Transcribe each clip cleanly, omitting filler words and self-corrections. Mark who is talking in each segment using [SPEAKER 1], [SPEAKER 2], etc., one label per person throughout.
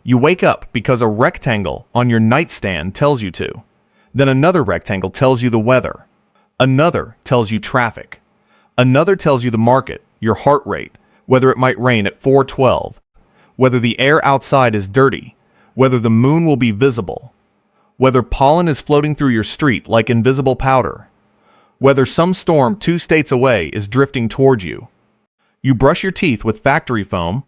[SPEAKER 1] You wake up because a rectangle on your nightstand tells you to. Then another rectangle tells you the weather. Another tells you traffic. Another tells you the market, your heart rate, whether it might rain at 4:12, whether the air outside is dirty, whether the moon will be visible, whether pollen is floating through your street like invisible powder, whether some storm 2 states away is drifting toward you. You brush your teeth with factory foam,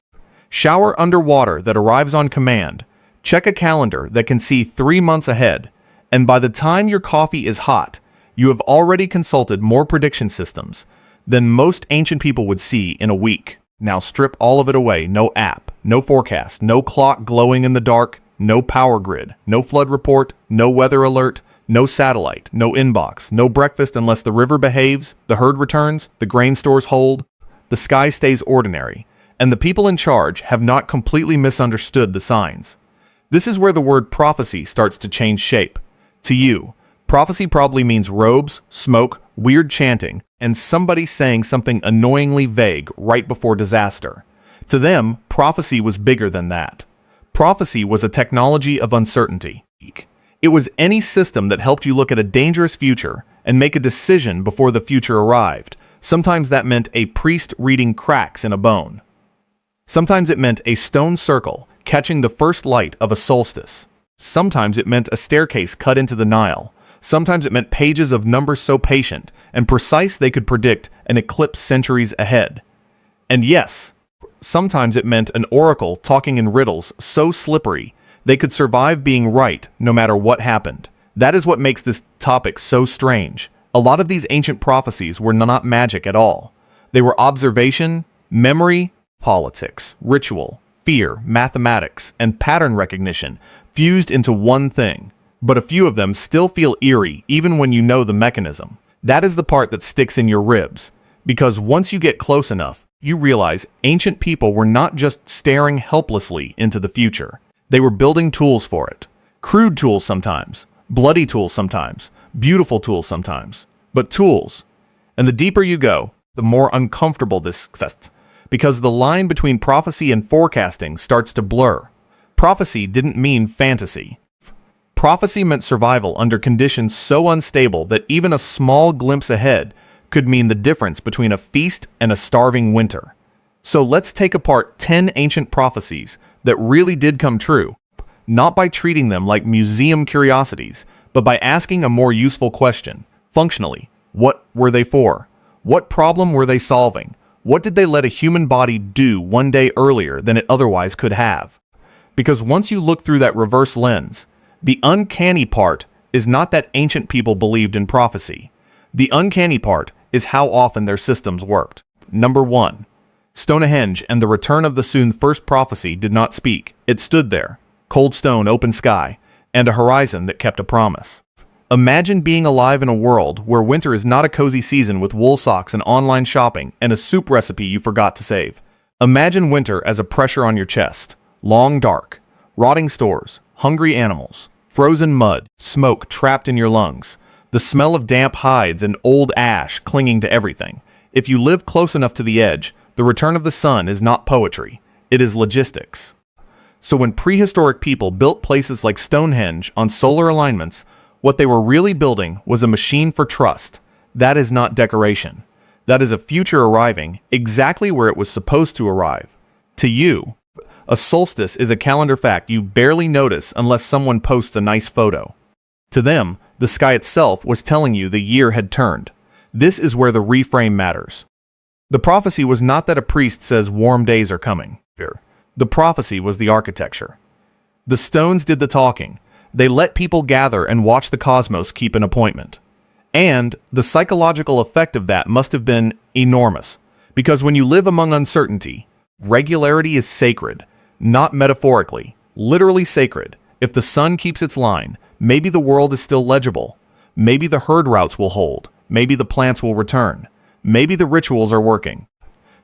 [SPEAKER 1] shower underwater that arrives on command, check a calendar that can see 3 months ahead, and by the time your coffee is hot, you have already consulted more prediction systems than most ancient people would see in a week. Now strip all of it away. No app, no forecast, no clock glowing in the dark, no power grid, no flood report, no weather alert, no satellite, no inbox, no breakfast unless the river behaves, the herd returns, the grain stores hold, the sky stays ordinary, and the people in charge have not completely misunderstood the signs. This is where the word prophecy starts to change shape. To you, prophecy probably means robes, smoke, weird chanting, and somebody saying something annoyingly vague right before disaster. To them, prophecy was bigger than that. Prophecy was a technology of uncertainty. It was any system that helped you look at a dangerous future and make a decision before the future arrived. Sometimes that meant a priest reading cracks in a bone. Sometimes it meant a stone circle catching the first light of a solstice. Sometimes it meant a staircase cut into the Nile. Sometimes it meant pages of numbers so patient and precise they could predict an eclipse centuries ahead. And yes, sometimes it meant an oracle talking in riddles so slippery they could survive being right no matter what happened. That is what makes this topic so strange. A lot of these ancient prophecies were not magic at all. They were observation, memory, politics, ritual, fear, mathematics, and pattern recognition fused into one thing. But a few of them still feel eerie even when you know the mechanism. That is the part that sticks in your ribs, because once you get close enough, you realize ancient people were not just staring helplessly into the future. They were building tools for it. Crude tools sometimes, bloody tools sometimes, beautiful tools sometimes, but tools. And the deeper you go, the more uncomfortable this gets, because the line between prophecy and forecasting starts to blur. Prophecy didn't mean fantasy. Prophecy meant survival under conditions so unstable that even a small glimpse ahead could mean the difference between a feast and a starving winter. So let's take apart 10 ancient prophecies that really did come true, not by treating them like museum curiosities, but by asking a more useful question. Functionally, what were they for? What problem were they solving? What did they let a human body do one day earlier than it otherwise could have? Because once you look through that reverse lens, the uncanny part is not that ancient people believed in prophecy. The uncanny part is how often their systems worked. Number 1. Stonehenge and the return of the soon first prophecy did not speak. It stood there, cold stone, open sky, and a horizon that kept a promise. Imagine being alive in a world where winter is not a cozy season with wool socks and online shopping and a soup recipe you forgot to save. Imagine winter as a pressure on your chest, long dark, rotting stores, hungry animals, frozen mud, smoke trapped in your lungs, the smell of damp hides and old ash clinging to everything. If you live close enough to the edge, the return of the sun is not poetry, it is logistics. So when prehistoric people built places like Stonehenge on solar alignments, what they were really building was a machine for trust. That is not decoration. That is a future arriving exactly where it was supposed to arrive. To you, a solstice is a calendar fact you barely notice unless someone posts a nice photo. To them, the sky itself was telling you the year had turned. This is where the reframe matters. The prophecy was not that a priest says warm days are coming. The prophecy was the architecture. The stones did the talking. They let people gather and watch the cosmos keep an appointment. And the psychological effect of that must have been enormous, because when you live among uncertainty, regularity is sacred, not metaphorically, literally sacred. If the sun keeps its line, maybe the world is still legible. Maybe the herd routes will hold. Maybe the plants will return. Maybe the rituals are working.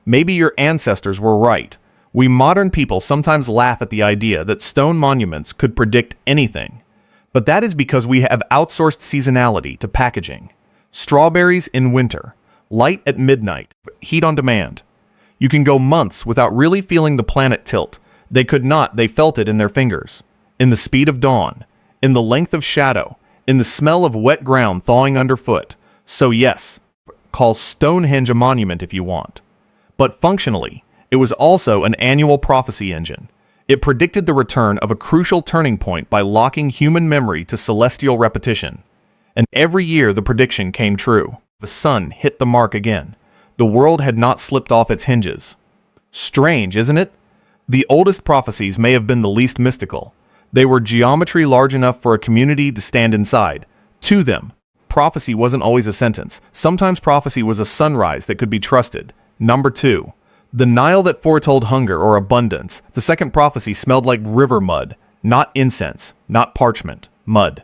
[SPEAKER 1] Maybe your ancestors were right. We modern people sometimes laugh at the idea that stone monuments could predict anything. But that is because we have outsourced seasonality to packaging. Strawberries in winter, light at midnight, heat on demand. You can go months without really feeling the planet tilt. They could not, they felt it in their fingers, in the speed of dawn, in the length of shadow, in the smell of wet ground thawing underfoot. So yes, call Stonehenge a monument if you want. But functionally, it was also an annual prophecy engine. It predicted the return of a crucial turning point by locking human memory to celestial repetition. And every year the prediction came true. The sun hit the mark again. The world had not slipped off its hinges. Strange, isn't it? The oldest prophecies may have been the least mystical. They were geometry large enough for a community to stand inside. To them, prophecy wasn't always a sentence. Sometimes prophecy was a sunrise that could be trusted. Number 2. The Nile that foretold hunger or abundance. The second prophecy smelled like river mud, not incense, not parchment, mud.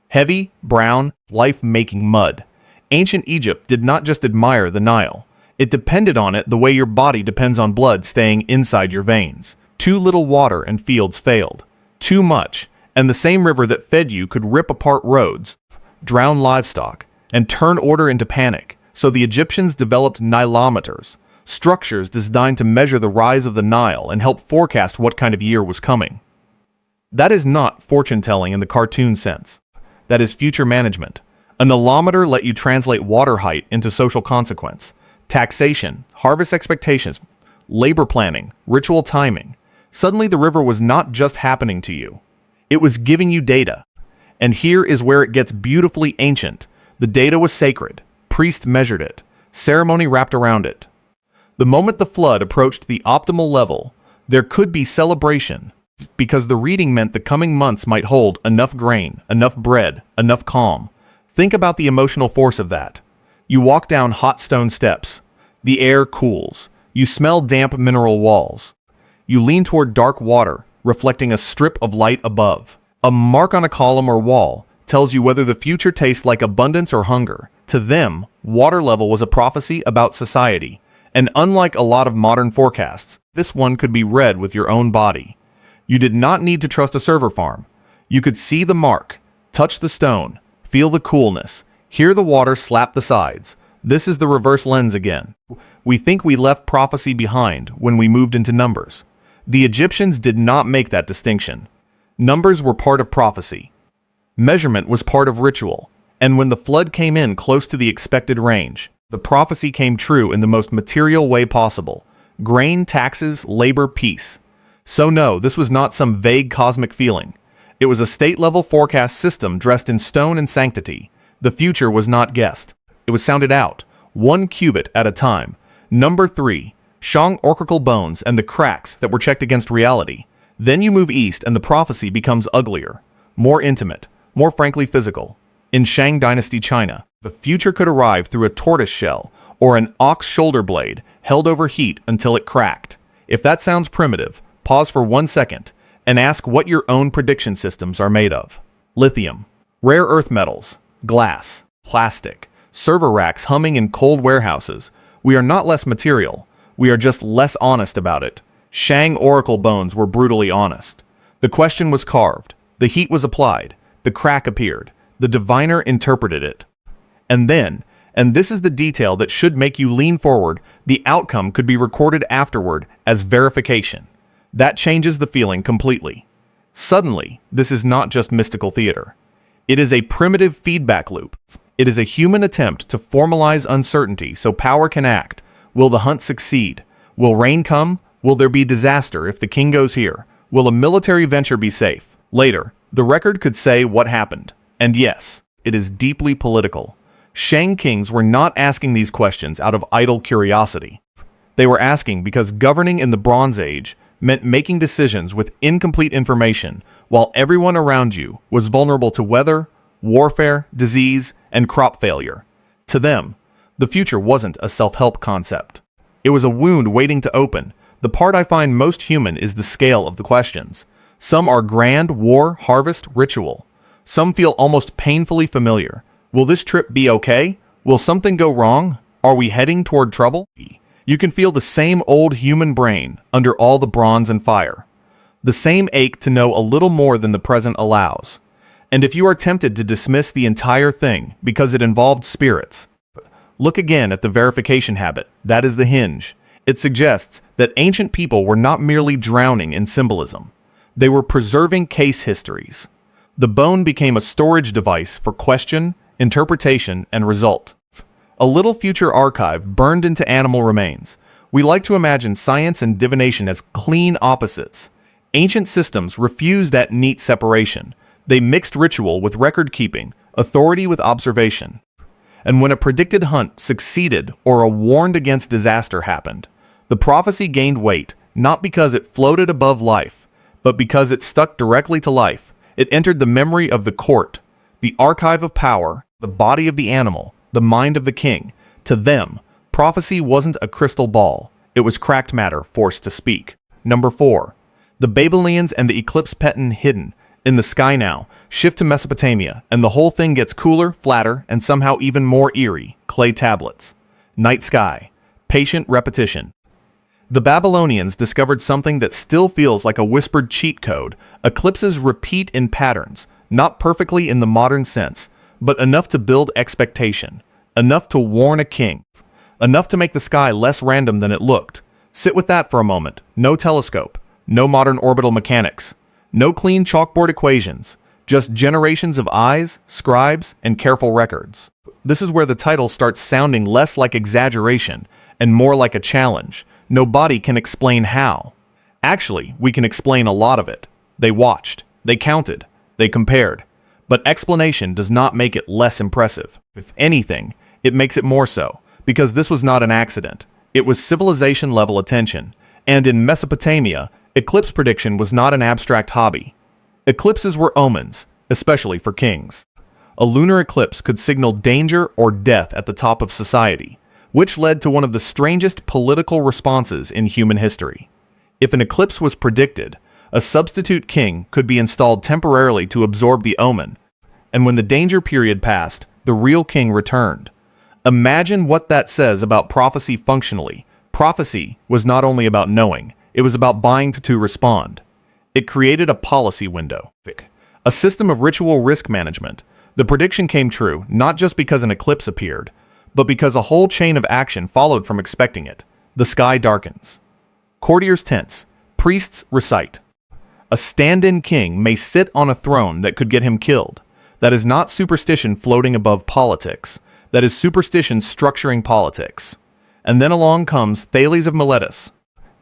[SPEAKER 1] Heavy, brown, life-making mud. Ancient Egypt did not just admire the Nile. It depended on it the way your body depends on blood staying inside your veins. Too little water and fields failed. Too much, and the same river that fed you could rip apart roads, drown livestock, and turn order into panic. So the Egyptians developed nilometers, structures designed to measure the rise of the Nile and help forecast what kind of year was coming. That is not fortune-telling in the cartoon sense. That is future management. A nilometer let you translate water height into social consequence, taxation, harvest expectations, labor planning, ritual timing. Suddenly the river was not just happening to you. It was giving you data. And here is where it gets beautifully ancient. The data was sacred. Priests measured it. Ceremony wrapped around it. The moment the flood approached the optimal level, there could be celebration, because the reading meant the coming months might hold enough grain, enough bread, enough calm. Think about the emotional force of that. You walk down hot stone steps. The air cools. You smell damp mineral walls. You lean toward dark water, reflecting a strip of light above. A mark on a column or wall tells you whether the future tastes like abundance or hunger. To them, water level was a prophecy about society. And unlike a lot of modern forecasts, this one could be read with your own body. You did not need to trust a server farm. You could see the mark, touch the stone, feel the coolness, hear the water slap the sides. This is the reverse lens again. We think we left prophecy behind when we moved into numbers. The Egyptians did not make that distinction. Numbers were part of prophecy. Measurement was part of ritual. And when the flood came in close to the expected range, the prophecy came true in the most material way possible. Grain, taxes, labor, peace. So no, this was not some vague cosmic feeling. It was a state-level forecast system dressed in stone and sanctity. The future was not guessed. It was sounded out, one cubit at a time. Number 3. Shang oracle bones and the cracks that were checked against reality. Then you move east and the prophecy becomes uglier, more intimate, more frankly physical. In Shang Dynasty China, the future could arrive through a tortoise shell or an ox shoulder blade held over heat until it cracked. If that sounds primitive, pause for 1 second and ask what your own prediction systems are made of. Lithium, rare earth metals, glass, plastic, server racks humming in cold warehouses. We are not less material. We are just less honest about it. Shang oracle bones were brutally honest. The question was carved. The heat was applied. The crack appeared. The diviner interpreted it. And then, and this is the detail that should make you lean forward, the outcome could be recorded afterward as verification. That changes the feeling completely. Suddenly, this is not just mystical theater. It is a primitive feedback loop. It is a human attempt to formalize uncertainty so power can act. Will the hunt succeed? Will rain come? Will there be disaster if the king goes here? Will a military venture be safe? Later, the record could say what happened. And yes, it is deeply political. Shang kings were not asking these questions out of idle curiosity. They were asking because governing in the Bronze Age meant making decisions with incomplete information while everyone around you was vulnerable to weather, warfare, disease, and crop failure. To them, the future wasn't a self-help concept. It was a wound waiting to open. The part I find most human is the scale of the questions. Some are grand, war, harvest, ritual. Some feel almost painfully familiar. Will this trip be okay? Will something go wrong? Are we heading toward trouble? You can feel the same old human brain under all the bronze and fire. The same ache to know a little more than the present allows. And if you are tempted to dismiss the entire thing because it involved spirits, look again at the verification habit. That is the hinge. It suggests that ancient people were not merely drowning in symbolism. They were preserving case histories. The bone became a storage device for question, interpretation, and result. A little future archive burned into animal remains. We like to imagine science and divination as clean opposites. Ancient systems refused that neat separation. They mixed ritual with record-keeping, authority with observation. And when a predicted hunt succeeded or a warned against disaster happened, the prophecy gained weight, not because it floated above life, but because it stuck directly to life. It entered the memory of the court, the archive of power, the body of the animal, the mind of the king. To them, prophecy wasn't a crystal ball. It was cracked matter forced to speak. Number 4. The Babylonians and the Eclipse pattern hidden in the sky now shift to Mesopotamia, and the whole thing gets cooler, flatter, and somehow even more eerie. Clay tablets. Night sky. Patient repetition. The Babylonians discovered something that still feels like a whispered cheat code. Eclipses repeat in patterns, not perfectly in the modern sense, but enough to build expectation, enough to warn a king, enough to make the sky less random than it looked. Sit with that for a moment. No telescope, no modern orbital mechanics, no clean chalkboard equations, just generations of eyes, scribes, and careful records. This is where the title starts sounding less like exaggeration and more like a challenge. No body can explain how. Actually, we can explain a lot of it. They watched, they counted, they compared. But explanation does not make it less impressive. If anything, it makes it more so, because this was not an accident. It was civilization-level attention. And in Mesopotamia, eclipse prediction was not an abstract hobby. Eclipses were omens, especially for kings. A lunar eclipse could signal danger or death at the top of society, which led to one of the strangest political responses in human history. If an eclipse was predicted, a substitute king could be installed temporarily to absorb the omen, and when the danger period passed, the real king returned. Imagine what that says about prophecy functionally. Prophecy was not only about knowing, it was about buying to respond. It created a policy window, a system of ritual risk management. The prediction came true not just because an eclipse appeared, but because a whole chain of action followed from expecting it. The sky darkens. Courtiers tense. Priests recite. A stand-in king may sit on a throne that could get him killed. That is not superstition floating above politics. That is superstition structuring politics. And then along comes Thales of Miletus.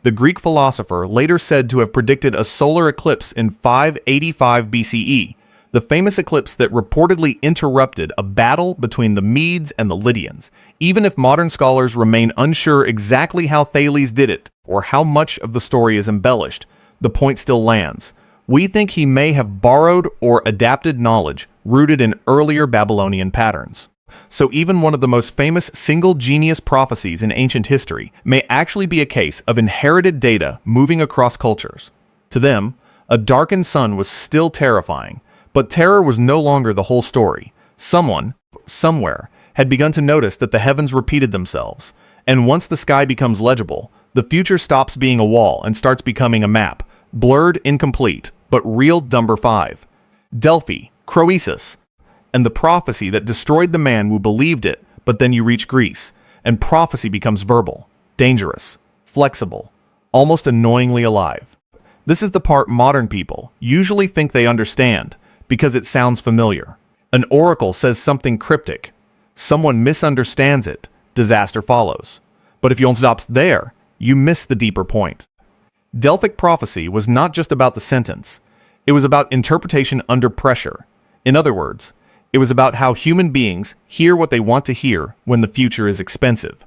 [SPEAKER 1] The Greek philosopher later said to have predicted a solar eclipse in 585 BCE, the famous eclipse that reportedly interrupted a battle between the Medes and the Lydians. Even if modern scholars remain unsure exactly how Thales did it, or how much of the story is embellished, the point still lands. We think he may have borrowed or adapted knowledge rooted in earlier Babylonian patterns. So even one of the most famous single genius prophecies in ancient history may actually be a case of inherited data moving across cultures. To them, a darkened sun was still terrifying, but terror was no longer the whole story. Someone, somewhere, had begun to notice that the heavens repeated themselves, and once the sky becomes legible, the future stops being a wall and starts becoming a map, blurred, incomplete, but real. Number 5. Delphi, Croesus, and the prophecy that destroyed the man who believed it. But then you reach Greece, and prophecy becomes verbal, dangerous, flexible, almost annoyingly alive. This is the part modern people usually think they understand, because it sounds familiar. An oracle says something cryptic. Someone misunderstands it. Disaster follows. But if you only stop there, you miss the deeper point. Delphic prophecy was not just about the sentence. It was about interpretation under pressure. In other words, it was about how human beings hear what they want to hear when the future is expensive.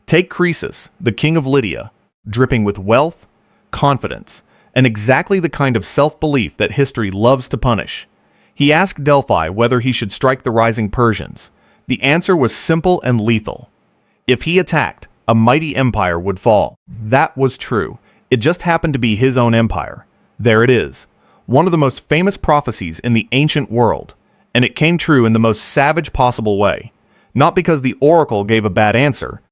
[SPEAKER 1] Take Croesus, the king of Lydia, dripping with wealth, confidence, and exactly the kind of self-belief that history loves to punish. He asked Delphi whether he should strike the rising Persians. The answer was simple and lethal. If he attacked, a mighty empire would fall. That was true. It just happened to be his own empire. There it is. One of the most famous prophecies in the ancient world. And it came true in the most savage possible way. Not because the oracle gave a bad answer,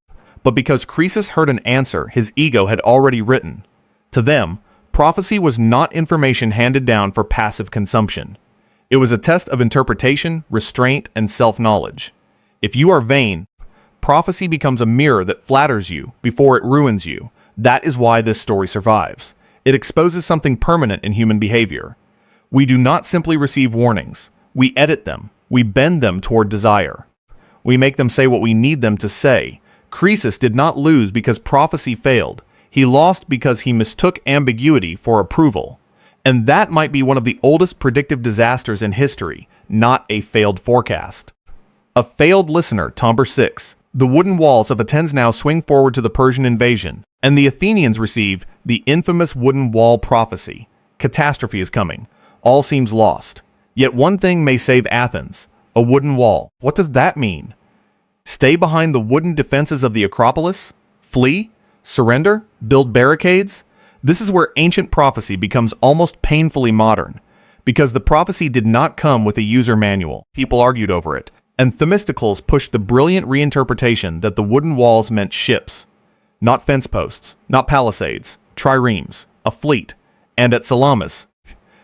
[SPEAKER 1] but because Croesus heard an answer his ego had already written. To them, prophecy was not information handed down for passive consumption. It was a test of interpretation, restraint, and self-knowledge. If you are vain, prophecy becomes a mirror that flatters you before it ruins you. That is why this story survives. It exposes something permanent in human behavior. We do not simply receive warnings. We edit them. We bend them toward desire. We make them say what we need them to say. Croesus did not lose because prophecy failed. He lost because he mistook ambiguity for approval. And that might be one of the oldest predictive disasters in history, not a failed forecast. A failed listener, Tomber 6. The wooden walls of Athens now swing forward to the Persian invasion, and the Athenians receive the infamous wooden wall prophecy. Catastrophe is coming. All seems lost. Yet one thing may save Athens: a wooden wall. What does that mean? Stay behind the wooden defenses of the Acropolis? Flee? Surrender? Build barricades? This is where ancient prophecy becomes almost painfully modern, because the prophecy did not come with a user manual. People argued over it, and Themistocles pushed the brilliant reinterpretation that the wooden walls meant ships, not fence posts, not palisades, triremes, a fleet, and at Salamis.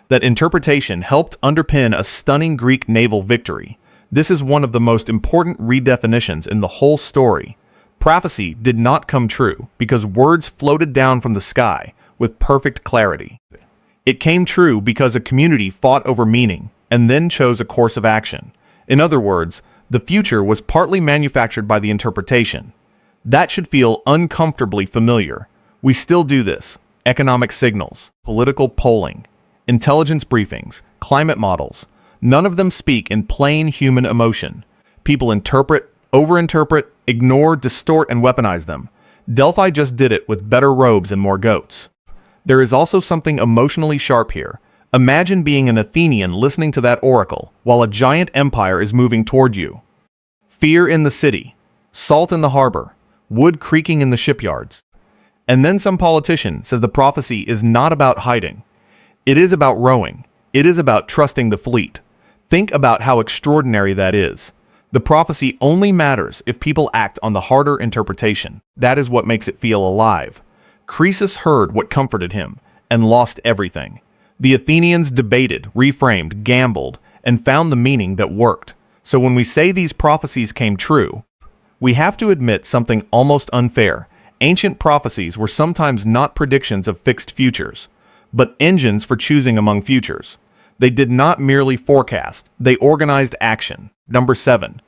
[SPEAKER 1] That interpretation helped underpin a stunning Greek naval victory. This is one of the most important redefinitions in the whole story. Prophecy did not come true because words floated down from the sky with perfect clarity. It came true because a community fought over meaning and then chose a course of action. In other words, the future was partly manufactured by the interpretation. That should feel uncomfortably familiar. We still do this. Economic signals, political polling, intelligence briefings, climate models. None of them speak in plain human emotion. People interpret, overinterpret, ignore, distort, and weaponize them. Delphi just did it with better robes and more goats. There is also something emotionally sharp here. Imagine being an Athenian listening to that oracle while a giant empire is moving toward you. Fear in the city, salt in the harbor, wood creaking in the shipyards. And then some politician says the prophecy is not about hiding. It is about rowing. It is about trusting the fleet. Think about how extraordinary that is. The prophecy only matters if people act on the harder interpretation. That is what makes it feel alive. Croesus heard what comforted him and lost everything. The Athenians debated, reframed, gambled, and found the meaning that worked. So when we say these prophecies came true, we have to admit something almost unfair. Ancient prophecies were sometimes not predictions of fixed futures, but engines for choosing among futures. They did not merely forecast, they organized action. Number 7.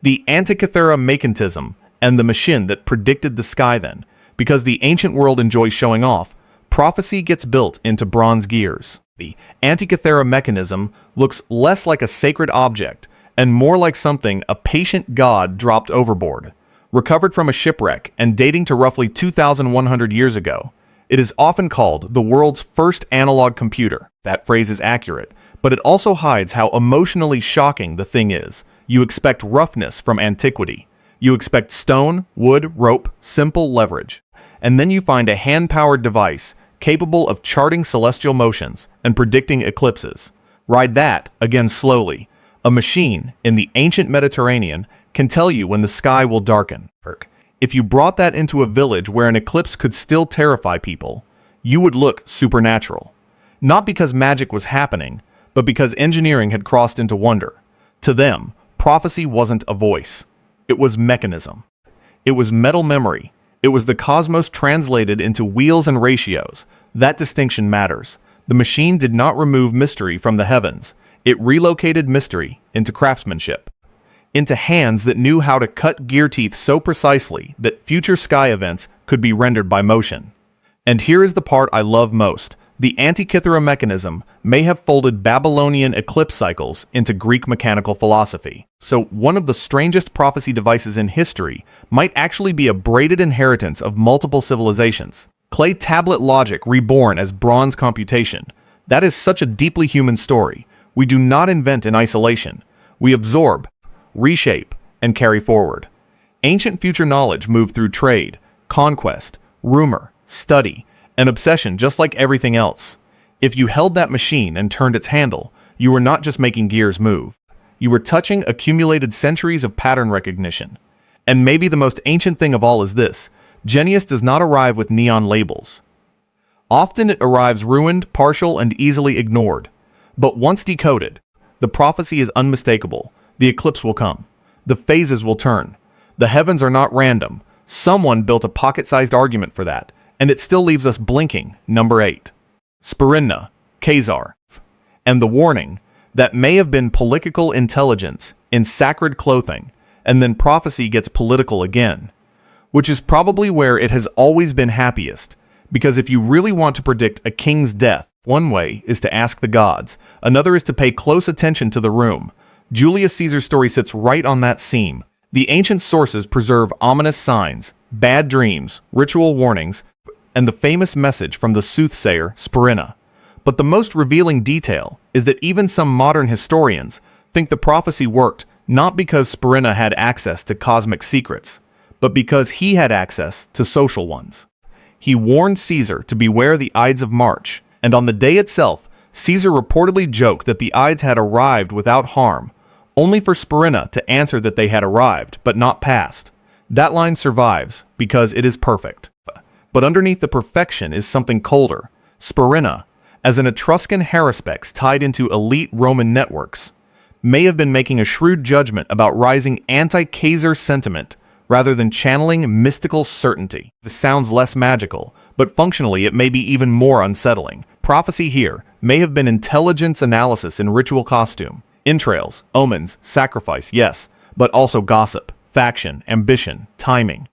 [SPEAKER 1] The Antikythera Mechanism and the machine that predicted the sky then. Because the ancient world enjoys showing off, prophecy gets built into bronze gears. The Antikythera Mechanism looks less like a sacred object and more like something a patient god dropped overboard. Recovered from a shipwreck and dating to roughly 2,100 years ago, it is often called the world's first analog computer. That phrase is accurate, but it also hides how emotionally shocking the thing is. You expect roughness from antiquity. You expect stone, wood, rope, simple leverage. And then you find a hand-powered device capable of charting celestial motions and predicting eclipses. Ride that, again slowly. A machine in the ancient Mediterranean can tell you when the sky will darken. If you brought that into a village where an eclipse could still terrify people, you would look supernatural. Not because magic was happening, but because engineering had crossed into wonder. To them, prophecy wasn't a voice. It was mechanism. It was metal memory. It was the cosmos translated into wheels and ratios. That distinction matters. The machine did not remove mystery from the heavens. It relocated mystery into craftsmanship, into hands that knew how to cut gear teeth so precisely that future sky events could be rendered by motion. And here is the part I love most. The Antikythera Mechanism may have folded Babylonian eclipse cycles into Greek mechanical philosophy. So one of the strangest prophecy devices in history might actually be a braided inheritance of multiple civilizations. Clay tablet logic reborn as bronze computation. That is such a deeply human story. We do not invent in isolation. We absorb, reshape, and carry forward. Ancient future knowledge moved through trade, conquest, rumor, study, and obsession just like everything else. If you held that machine and turned its handle, you were not just making gears move. You were touching accumulated centuries of pattern recognition. And maybe the most ancient thing of all is this: genius does not arrive with neon labels. Often it arrives ruined, partial, and easily ignored. But once decoded, the prophecy is unmistakable. The eclipse will come. The phases will turn. The heavens are not random. Someone built a pocket-sized argument for that, and it still leaves us blinking. Number 8. Spurinna, Khazar. And the warning that may have been political intelligence in sacred clothing, and then prophecy gets political again, which is probably where it has always been happiest, because if you really want to predict a king's death, one way is to ask the gods, another is to pay close attention to the room. Julius Caesar's story sits right on that seam. The ancient sources preserve ominous signs, bad dreams, ritual warnings, and the famous message from the soothsayer Spurinna. But the most revealing detail is that even some modern historians think the prophecy worked not because Spurinna had access to cosmic secrets, but because he had access to social ones. He warned Caesar to beware the Ides of March, and on the day itself, Caesar reportedly joked that the Ides had arrived without harm, only for Spurinna to answer that they had arrived, but not passed. That line survives because it is perfect. But underneath the perfection is something colder. Spurinna, as an Etruscan haruspex tied into elite Roman networks, may have been making a shrewd judgment about rising anti-Khazar sentiment rather than channeling mystical certainty. This sounds less magical, but functionally it may be even more unsettling. Prophecy here may have been intelligence analysis in ritual costume, entrails, omens, sacrifice, yes, but also gossip, faction, ambition, timing.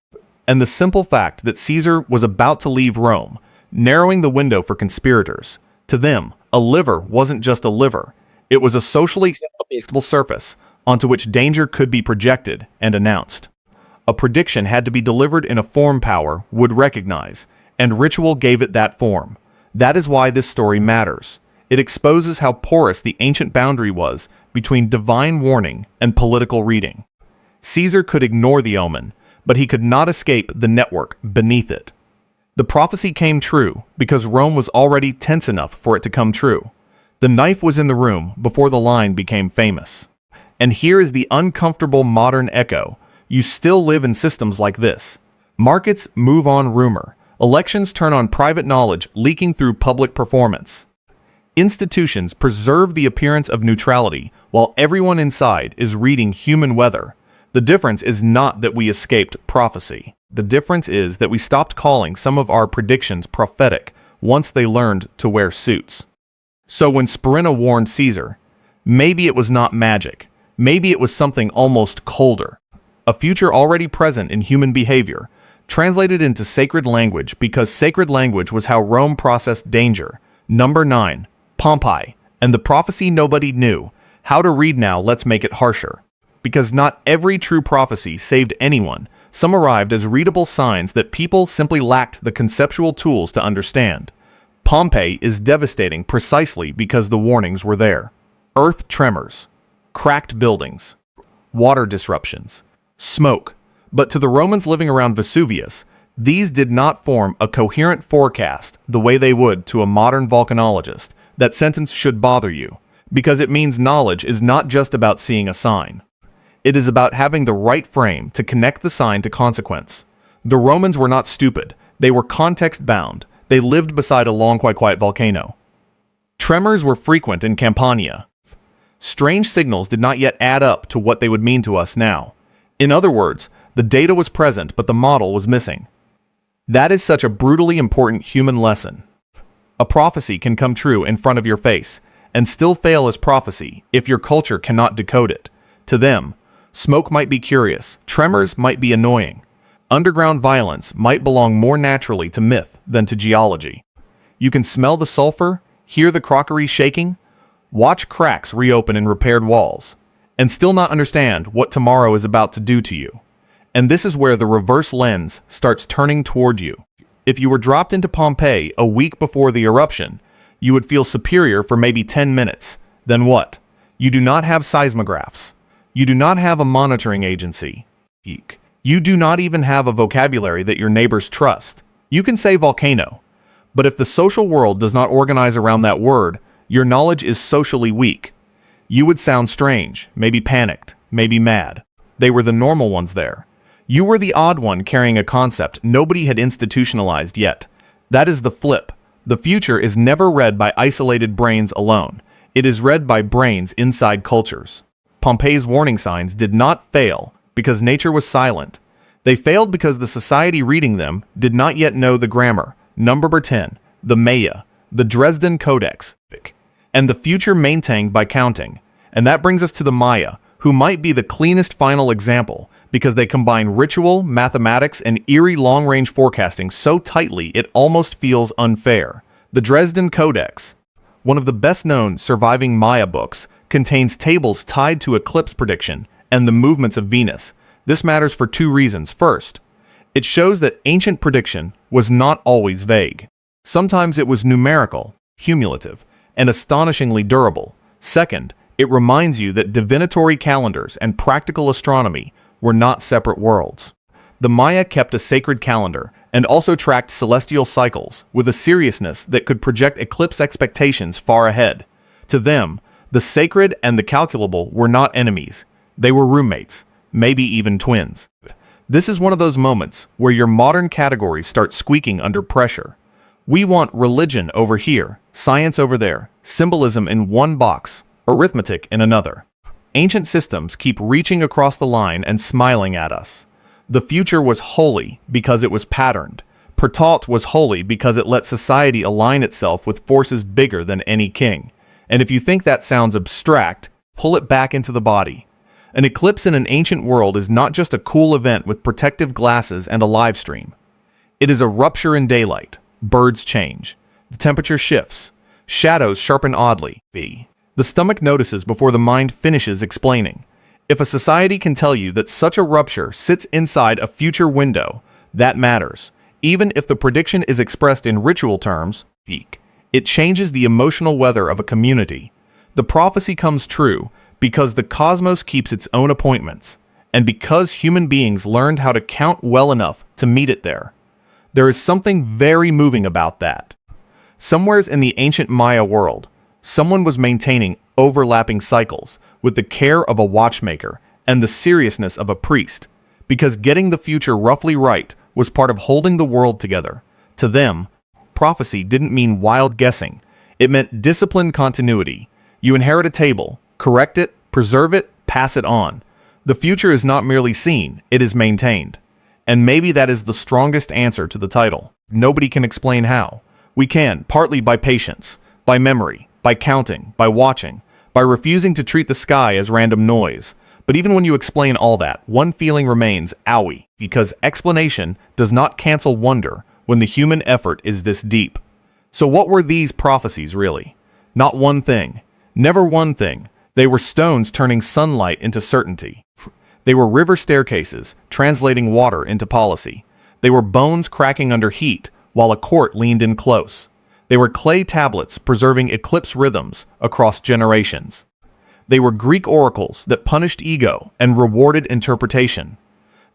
[SPEAKER 1] And the simple fact that Caesar was about to leave Rome, narrowing the window for conspirators. To them, a liver wasn't just a liver. It was a socially acceptable surface onto which danger could be projected and announced. A prediction had to be delivered in a form power would recognize, and ritual gave it that form. That is why this story matters. It exposes how porous the ancient boundary was between divine warning and political reading. Caesar could ignore the omen, but he could not escape the network beneath it. The prophecy came true because Rome was already tense enough for it to come true. The knife was in the room before the line became famous. And here is the uncomfortable modern echo. You still live in systems like this. Markets move on rumor. Elections turn on private knowledge leaking through public performance. Institutions preserve the appearance of neutrality while everyone inside is reading human weather. The difference is not that we escaped prophecy. The difference is that we stopped calling some of our predictions prophetic once they learned to wear suits. So when Spurinna warned Caesar, maybe it was not magic. Maybe it was something almost colder. A future already present in human behavior, translated into sacred language because sacred language was how Rome processed danger. Number 9. Pompeii. And the prophecy nobody knew. How to read now, let's make it harsher. Because not every true prophecy saved anyone. Some arrived as readable signs that people simply lacked the conceptual tools to understand. Pompeii is devastating precisely because the warnings were there. Earth tremors, cracked buildings, water disruptions, smoke. But to the Romans living around Vesuvius, these did not form a coherent forecast the way they would to a modern volcanologist. That sentence should bother you, because it means knowledge is not just about seeing a sign. It is about having the right frame to connect the sign to consequence. The Romans were not stupid. They were context-bound. They lived beside a long, quite quiet volcano. Tremors were frequent in Campania. Strange signals did not yet add up to what they would mean to us now. In other words, the data was present, but the model was missing. That is such a brutally important human lesson. A prophecy can come true in front of your face, and still fail as prophecy if your culture cannot decode it. To them, smoke might be curious, tremors might be annoying. Underground violence might belong more naturally to myth than to geology. You can smell the sulfur, hear the crockery shaking, watch cracks reopen in repaired walls, and still not understand what tomorrow is about to do to you. And this is where the reverse lens starts turning toward you. If you were dropped into Pompeii a week before the eruption, you would feel superior for maybe 10 minutes. Then what? You do not have seismographs. You do not have a monitoring agency. You do not even have a vocabulary that your neighbors trust. You can say volcano, but if the social world does not organize around that word, your knowledge is socially weak. You would sound strange, maybe panicked, maybe mad. They were the normal ones there. You were the odd one carrying a concept nobody had institutionalized yet. That is the flip. The future is never read by isolated brains alone. It is read by brains inside cultures. Pompeii's warning signs did not fail because nature was silent. They failed because the society reading them did not yet know the grammar. Number 10, the Maya, the Dresden Codex, and the future maintained by counting. And that brings us to the Maya, who might be the cleanest final example, because they combine ritual, mathematics, and eerie long-range forecasting so tightly it almost feels unfair. The Dresden Codex, one of the best-known surviving Maya books, contains tables tied to eclipse prediction and the movements of Venus. This matters for two reasons. First, it shows that ancient prediction was not always vague. Sometimes it was numerical, cumulative, and astonishingly durable. Second, it reminds you that divinatory calendars and practical astronomy were not separate worlds. The Maya kept a sacred calendar and also tracked celestial cycles with a seriousness that could project eclipse expectations far ahead. To them, the sacred and the calculable were not enemies. They were roommates, maybe even twins. This is one of those moments where your modern categories start squeaking under pressure. We want religion over here, science over there, symbolism in one box, arithmetic in another. Ancient systems keep reaching across the line and smiling at us. The future was holy because it was patterned. Foretold was holy because it let society align itself with forces bigger than any king. And if you think that sounds abstract, pull it back into the body. An eclipse in an ancient world is not just a cool event with protective glasses and a live stream. It is a rupture in daylight. Birds change. The temperature shifts. Shadows sharpen oddly. The stomach notices before the mind finishes explaining. If a society can tell you that such a rupture sits inside a future window, that matters. Even if the prediction is expressed in ritual terms, it changes the emotional weather of a community. The prophecy comes true because the cosmos keeps its own appointments, and because human beings learned how to count well enough to meet it there. There is something very moving about that. Somewheres in the ancient Maya world, someone was maintaining overlapping cycles with the care of a watchmaker and the seriousness of a priest, because getting the future roughly right was part of holding the world together. To them, prophecy didn't mean wild guessing. It meant disciplined continuity. You inherit a table, correct it, preserve it, pass it on. The future is not merely seen, it is maintained. And maybe that is the strongest answer to the title. Nobody can explain how. We can, partly by patience, by memory, by counting, by watching, by refusing to treat the sky as random noise. But even when you explain all that, one feeling remains, owie, because explanation does not cancel wonder when the human effort is this deep. So what were these prophecies really? Not one thing. Never one thing. They were stones turning sunlight into certainty. They were river staircases, translating water into policy. They were bones cracking under heat, while a court leaned in close. They were clay tablets preserving eclipse rhythms across generations. They were Greek oracles that punished ego and rewarded interpretation.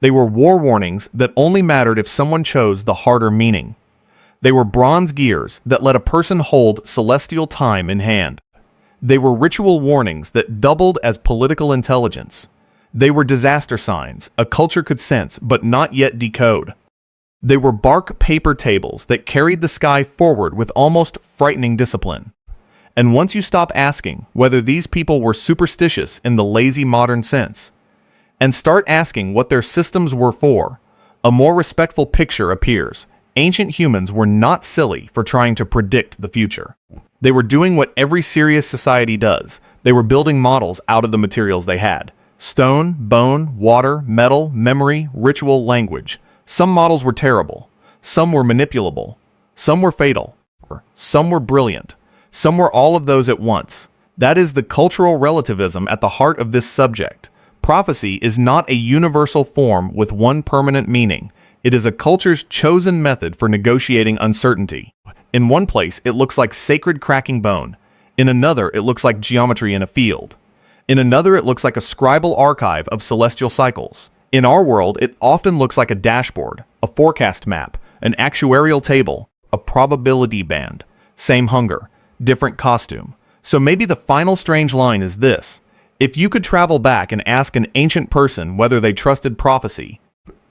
[SPEAKER 1] They were war warnings that only mattered if someone chose the harder meaning. They were bronze gears that let a person hold celestial time in hand. They were ritual warnings that doubled as political intelligence. They were disaster signs a culture could sense but not yet decode. They were bark paper tables that carried the sky forward with almost frightening discipline. And once you stop asking whether these people were superstitious in the lazy modern sense, and start asking what their systems were for, a more respectful picture appears. Ancient humans were not silly for trying to predict the future. They were doing what every serious society does. They were building models out of the materials they had. Stone, bone, water, metal, memory, ritual, language. Some models were terrible. Some were manipulable. Some were fatal. Some were brilliant. Some were all of those at once. That is the cultural relativism at the heart of this subject. Prophecy is not a universal form with one permanent meaning. It is a culture's chosen method for negotiating uncertainty. In one place, it looks like sacred cracking bone. In another, it looks like geometry in a field. In another, it looks like a scribal archive of celestial cycles. In our world, it often looks like a dashboard, a forecast map, an actuarial table, a probability band. Same hunger, different costume. So maybe the final strange line is this. If you could travel back and ask an ancient person whether they trusted prophecy,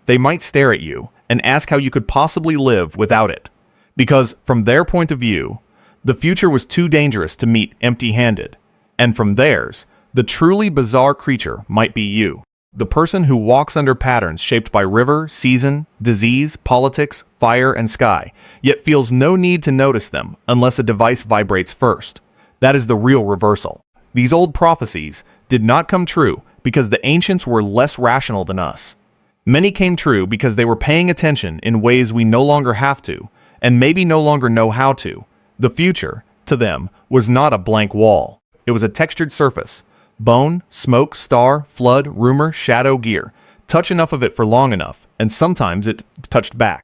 [SPEAKER 1] they might stare at you and ask how you could possibly live without it. Because from their point of view, the future was too dangerous to meet empty-handed. And from theirs, the truly bizarre creature might be you. The person who walks under patterns shaped by river, season, disease, politics, fire, and sky, yet feels no need to notice them unless a device vibrates first. That is the real reversal. These old prophecies did not come true because the ancients were less rational than us. Many came true because they were paying attention in ways we no longer have to, and maybe no longer know how to. The future, to them, was not a blank wall. It was a textured surface. Bone, smoke, star, flood, rumor, shadow, gear. Touch enough of it for long enough, and sometimes it touched back.